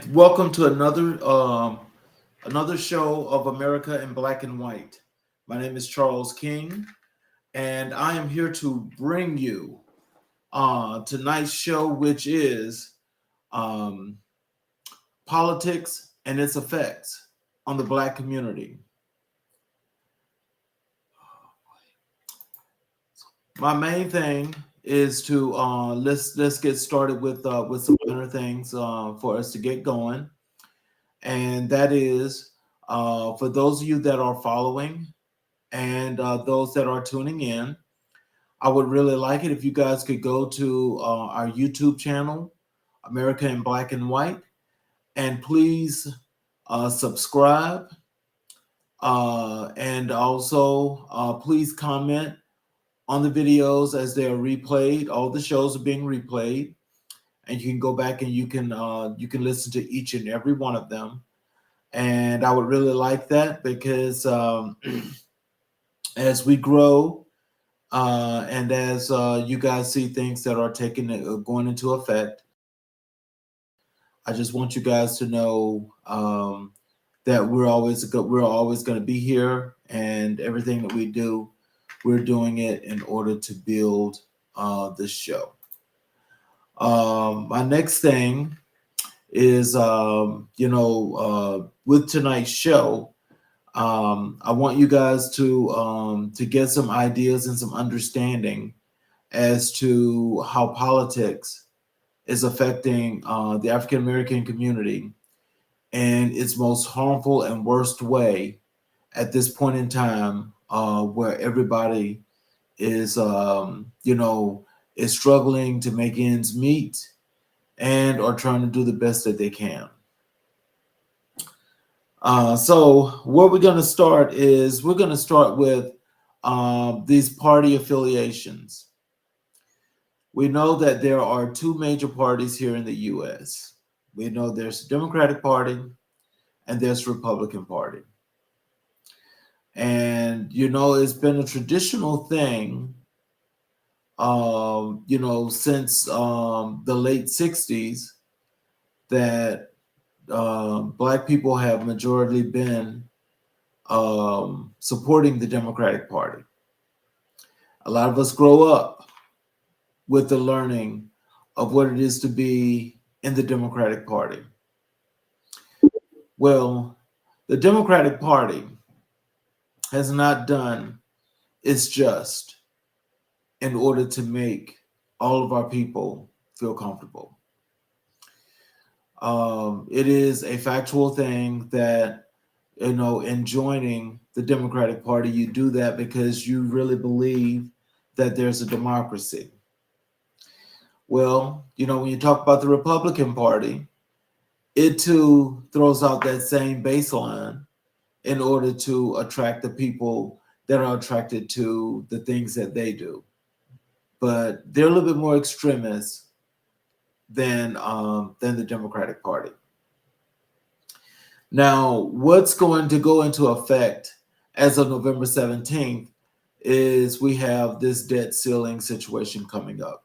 Welcome to another show of America in Black and White. My name is Charles King, and I am here to bring you tonight's show, which is um, politics and its effects on the Black community. My main thing is to let's get started with some minor things for us to get going, and that is for those of you that are following and those that are tuning in. I would really like it if you guys could go to our YouTube channel, America in Black and White, and please subscribe and also please comment on the videos as they are replayed. All the shows are being replayed, and you can go back and you can listen to each and every one of them. And I would really like that because as we grow and as you guys see things that are going into effect, I just want you guys to know that we're always going to be here, and everything that we do, we're doing it in order to build this show. My next thing is, with tonight's show, I want you guys to get some ideas and some understanding as to how politics is affecting the African American community in its most harmful and worst way at this point in time, where everybody is, is struggling to make ends meet and are trying to do the best that they can. So where we're going to start is we're going to start with these party affiliations. We know that there are two major parties here in the U.S. We know there's the Democratic Party and there's the Republican Party. And, it's been a traditional thing, since the late 60s that Black people have majority been supporting the Democratic Party. A lot of us grow up with the learning of what it is to be in the Democratic Party. Well, the Democratic Party has not done its just in order to make all of our people feel comfortable. It is a factual thing that, in joining the Democratic Party, you do that because you really believe that there's a democracy. Well, when you talk about the Republican Party, it too throws out that same baseline in order to attract the people that are attracted to the things that they do. But they're a little bit more extremist than the Democratic Party. Now, what's going to go into effect as of November 17th is we have this debt ceiling situation coming up.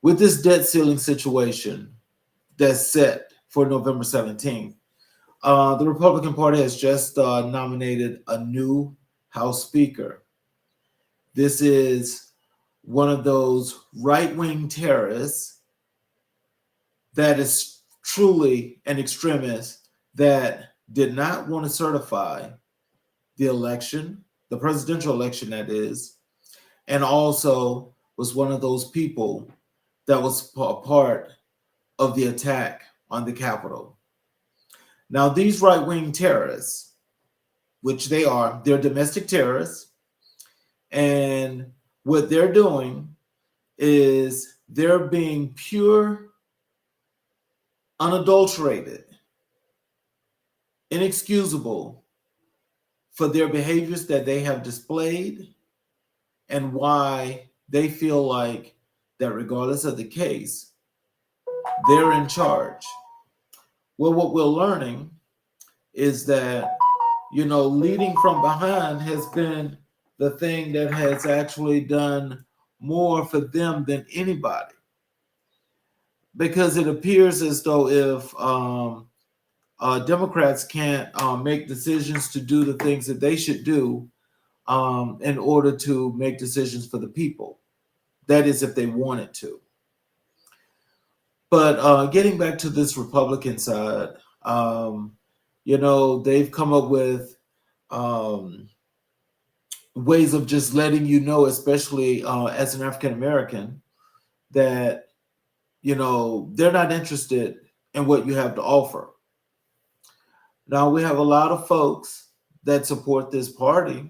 With this debt ceiling situation that's set for November 17th, the Republican Party has just nominated a new House Speaker. This is one of those right-wing terrorists that is truly an extremist that did not want to certify the election, the presidential election that is, and also was one of those people that was part of the attack on the Capitol. Now, these right-wing terrorists, which they're domestic terrorists, and what they're doing is they're being pure, unadulterated, inexcusable for their behaviors that they have displayed and why they feel like that regardless of the case, they're in charge. Well, what we're learning is that, leading from behind has been the thing that has actually done more for them than anybody. because it appears as though if Democrats can't make decisions to do the things that they should do in order to make decisions for the people. That is, if they wanted to. But getting back to this Republican side, they've come up with um, ways of just letting you know, especially as an African American, that they're not interested in what you have to offer. Now we have a lot of folks that support this party.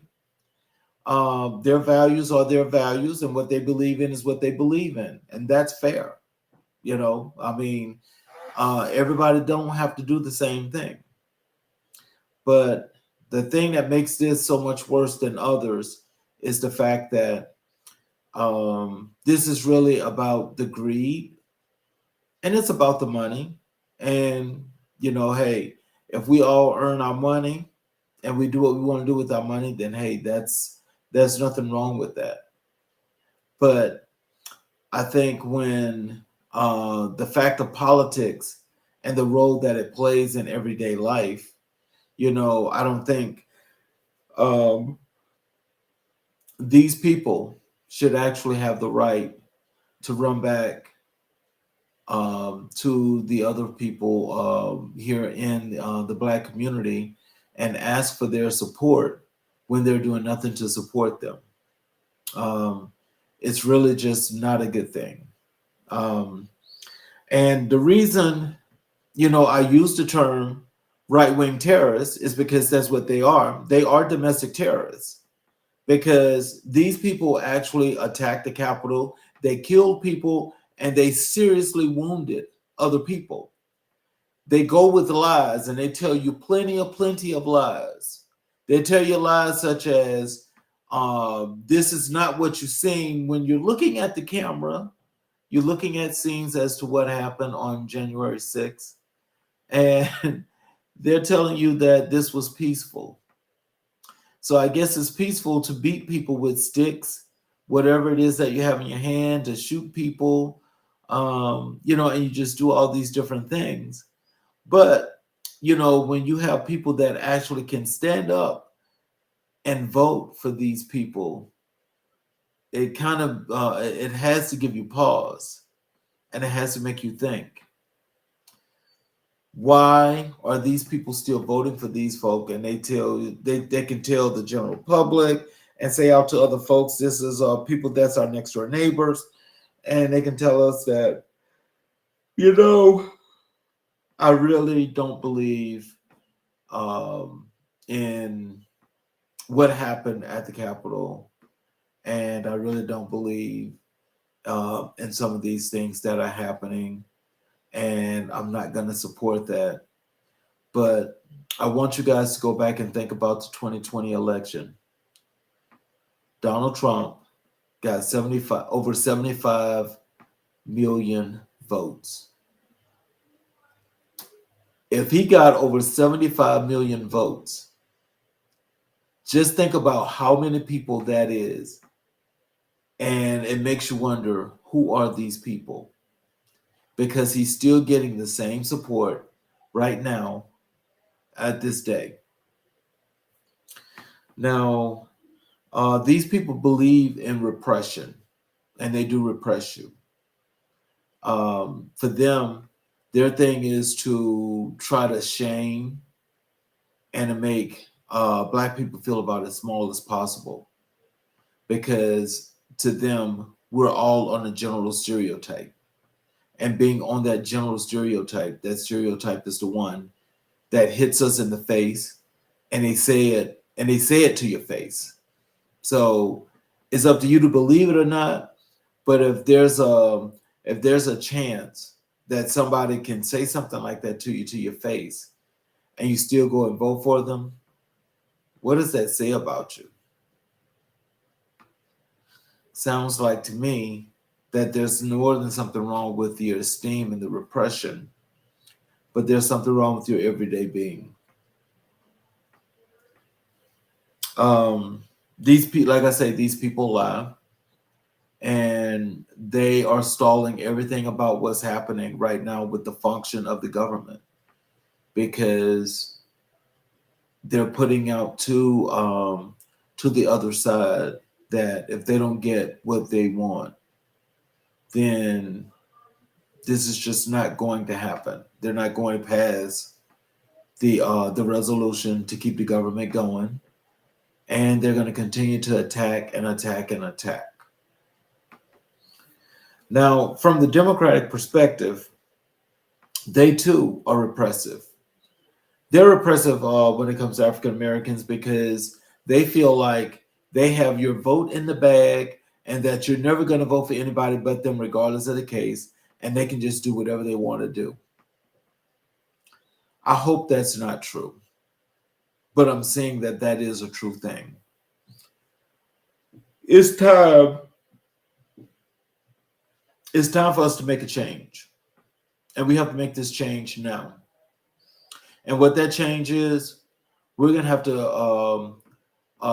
Their values are their values, and what they believe in is what they believe in, and that's fair. I mean, everybody don't have to do the same thing. But the thing that makes this so much worse than others is the fact that this is really about the greed, and it's about the money. And hey, if we all earn our money and we do what we want to do with our money, then hey, there's nothing wrong with that. But I think when the fact of politics and the role that it plays in everyday life, I don't think these people should actually have the right to run back to the other people here in the Black community and ask for their support when they're doing nothing to support them. It's really just not a good thing. And the reason, I use the term right-wing terrorists is because that's what they are. They are domestic terrorists because these people actually attacked the Capitol. They killed people and they seriously wounded other people. They go with lies and they tell you plenty of lies. They tell you lies such as, this is not what you're seeing when you're looking at the camera. You're looking at scenes as to what happened on January 6th. And they're telling you that this was peaceful. So I guess it's peaceful to beat people with sticks, whatever it is that you have in your hand, to shoot people, and you just do all these different things. But, when you have people that actually can stand up and vote for these people, it kind of it has to give you pause, and it has to make you think. Why are these people still voting for these folk? And they can tell the general public and say out to other folks, this is people that's our next door neighbors, and they can tell us that, I really don't believe in what happened at the Capitol, and I really don't believe in some of these things that are happening, and I'm not going to support that. But I want you guys to go back and think about the 2020 election. Donald Trump got over 75 million votes. If he got over 75 million votes, just think about how many people that is. And it makes you wonder, who are these people? Because he's still getting the same support right now at this day. Now, these people believe in repression, and they do repress you. For them, their thing is to try to shame and to make Black people feel about as small as possible. Because to them, we're all on a general stereotype. And being on that general stereotype, that stereotype is the one that hits us in the face, and they say it to your face. So it's up to you to believe it or not. But if there's a chance that somebody can say something like that to you to your face, and you still go and vote for them, what does that say about you? Sounds like to me that there's more than something wrong with your esteem and the repression, but there's something wrong with your everyday being. These people, like I say, these people lie, and they are stalling everything about what's happening right now with the function of the government, because they're putting out to the other side that if they don't get what they want, then this is just not going to happen. They're not going to pass the resolution to keep the government going, and they're going to continue to attack and attack and attack. Now, from the Democratic perspective, they too are repressive. They're repressive when it comes to African Americans because they feel like they have your vote in the bag and that you're never going to vote for anybody but them, regardless of the case, and they can just do whatever they want to do. I hope that's not true, but I'm saying that that is a true thing. It's time. It's time for us to make a change, and we have to make this change now. And what that change is, we're going to have to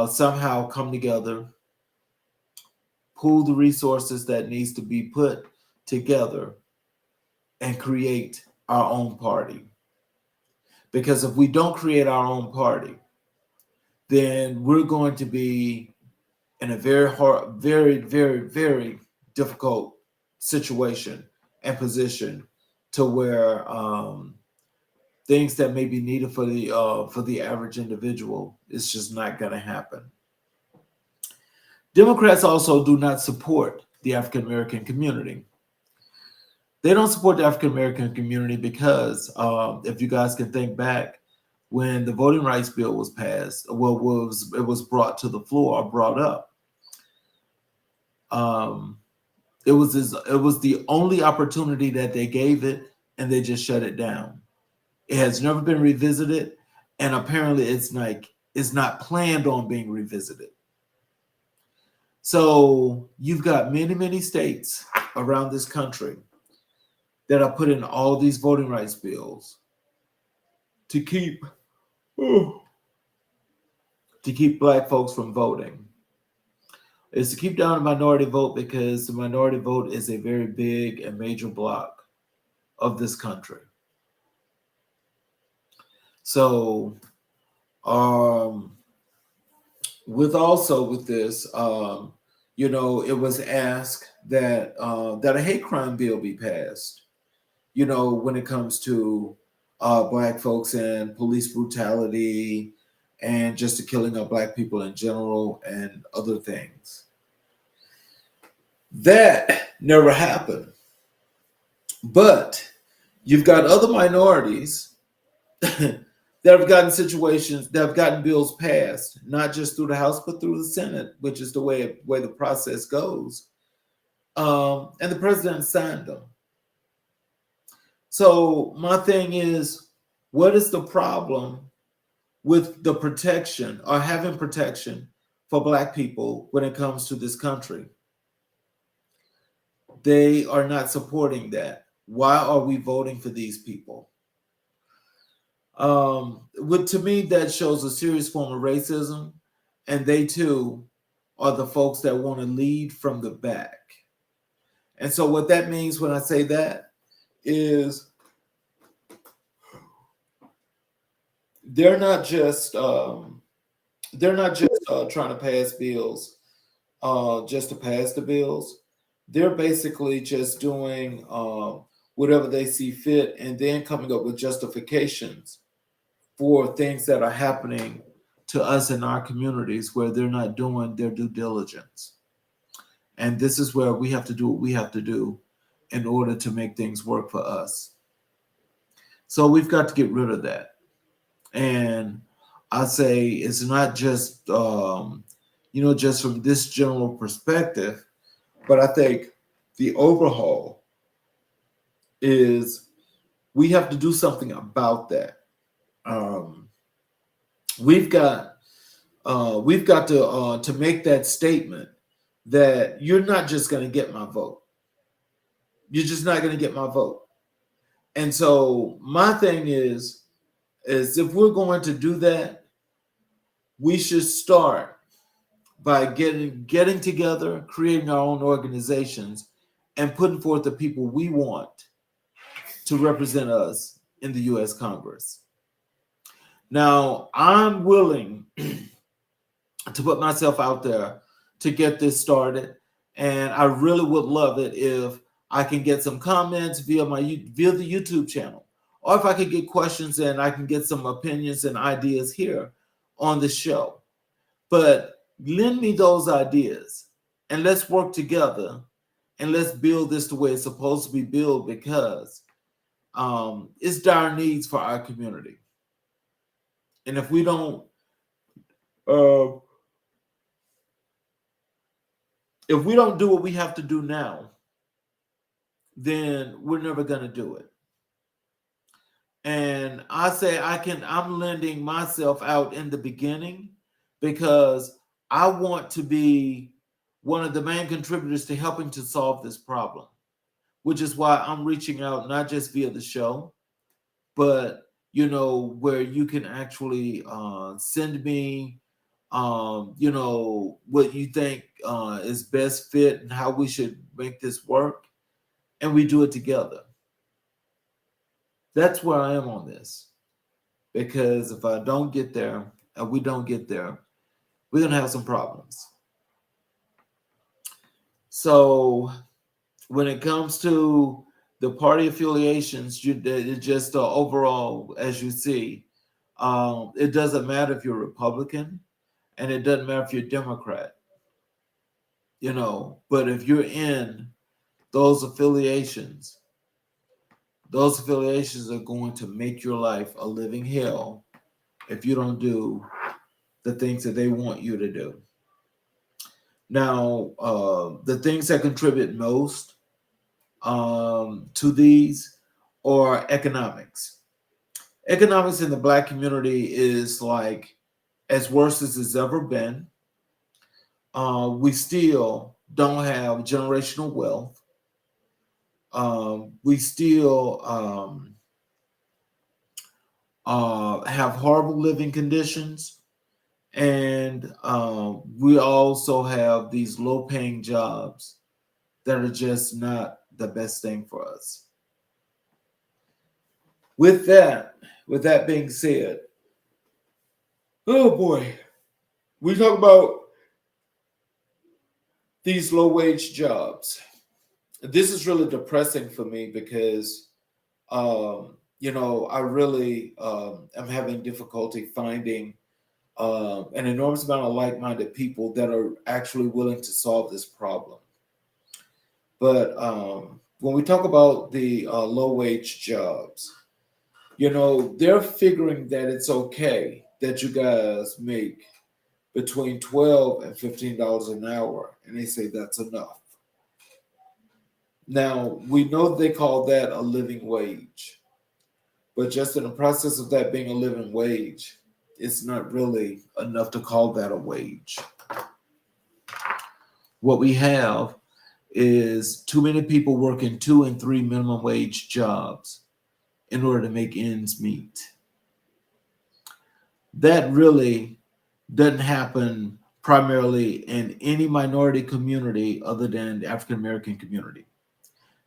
somehow come together, pool the resources that needs to be put together, and create our own party. Because if we don't create our own party, then we're going to be in a very hard, very, very, very difficult situation and position to where things that may be needed for the average individual is just not going to happen. Democrats also do not support the African American community. They don't support the African American community because, if you guys can think back, when the Voting Rights Bill was passed, well, it was brought to the floor or brought up. It was the only opportunity that they gave it, and they just shut it down. It has never been revisited, and apparently it's not planned on being revisited. So you've got many, many states around this country that are putting all these voting rights bills to keep Black folks from voting. It's to keep down the minority vote because the minority vote is a very big and major block of this country. So, with this, it was asked that that a hate crime bill be passed. When it comes to Black folks and police brutality and just the killing of Black people in general and other things. That never happened. But you've got other minorities that have gotten bills passed, not just through the House, but through the Senate, which is the way the process goes. And the president signed them. So my thing is, what is the problem with the protection or having protection for Black people when it comes to this country? They are not supporting that. Why are we voting for these people? To me, that shows a serious form of racism, and they too are the folks that want to lead from the back. And so what that means when I say that is they're not just trying to pass bills just to pass the bills. They're basically just doing whatever they see fit and then coming up with justifications for things that are happening to us in our communities where they're not doing their due diligence. And this is where we have to do what we have to do in order to make things work for us. So we've got to get rid of that. And I say it's not just, just from this general perspective, but I think the overhaul is we have to do something about that. We've got to make that statement that you're not just going to get my vote. You're just not going to get my vote. And so my thing is if we're going to do that, we should start by getting together, creating our own organizations, and putting forth the people we want to represent us in the U.S. Congress. Now, I'm willing to put myself out there to get this started, and I really would love it if I can get some comments via the YouTube channel, or if I could get questions and I can get some opinions and ideas here on the show. But lend me those ideas, and let's work together, and let's build this the way it's supposed to be built, because it's dire needs for our community. And if we don't uh, do what we have to do now, then we're never going to do it. And I say I'm lending myself out in the beginning because I want to be one of the main contributors to helping to solve this problem, which is why I'm reaching out not just via the show, but where you can actually send me what you think is best fit and how we should make this work, and we do it together. That's where I am on this, because if I don't get there and we don't get there, we're going to have some problems. So when it comes to the party affiliations, just overall, as you see, it doesn't matter if you're Republican, and it doesn't matter if you're Democrat, but if you're in those affiliations are going to make your life a living hell if you don't do the things that they want you to do. Now, the things that contribute most to these are economics. Economics in the Black community is like as worse as it's ever been. We still don't have generational wealth. We still have horrible living conditions. And we also have these low-paying jobs that are just not the best thing for us. With that being said, oh boy, we talk about these low-wage jobs. This is really depressing for me because, I really am having difficulty finding an enormous amount of like-minded people that are actually willing to solve this problem. But when we talk about the low-wage jobs, they're figuring that it's okay that you guys make between $12 and $15 an hour, and they say that's enough. Now, we know they call that a living wage, but just in the process of that being a living wage, it's not really enough to call that a wage. What we have is too many people working 2 and 3 minimum wage jobs in order to make ends meet. That really doesn't happen primarily in any minority community other than the African American community.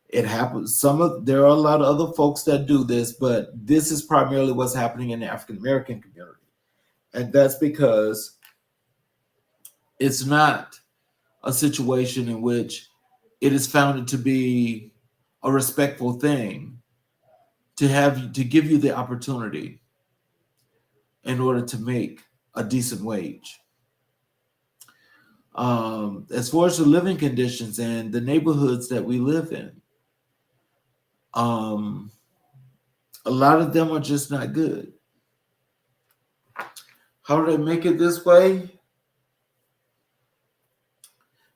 It happens. There are a lot of other folks that do this, but this is primarily what's happening in the African American community. And that's because it's not a situation in which it is founded to be a respectful thing to give you the opportunity in order to make a decent wage. As far as the living conditions and the neighborhoods that we live in, a lot of them are just not good. How do they make it this way?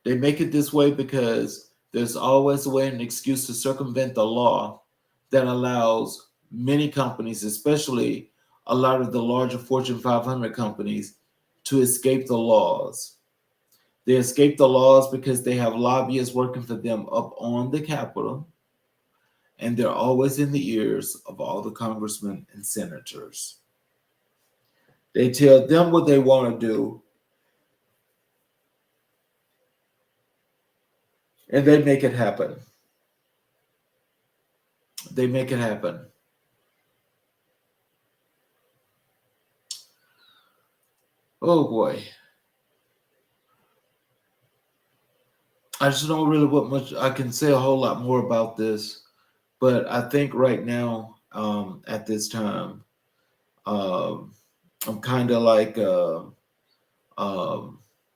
They make it this way because there's always a way and an excuse to circumvent the law that allows many companies, especially a lot of the larger Fortune 500 companies, to escape the laws. They escape the laws because they have lobbyists working for them up on the Capitol, and they're always in the ears of all the congressmen and senators. They tell them what they want to do, and they make it happen. they make it happen. Oh boy. I just don't really what much I can say a whole lot more about this, but I think right now, at this time, um, I'm kind of like um,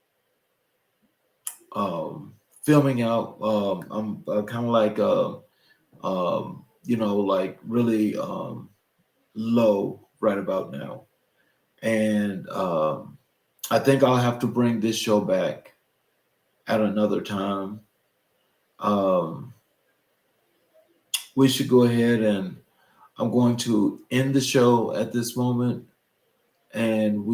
filming out. I'm kind of like like really low right about now, and I think I'll have to bring this show back at another time. Um, we should go ahead and I'm going to end the show at this moment, and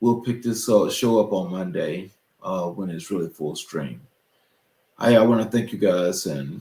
we'll pick this show up on Monday when it's really full stream. I want to thank you guys, and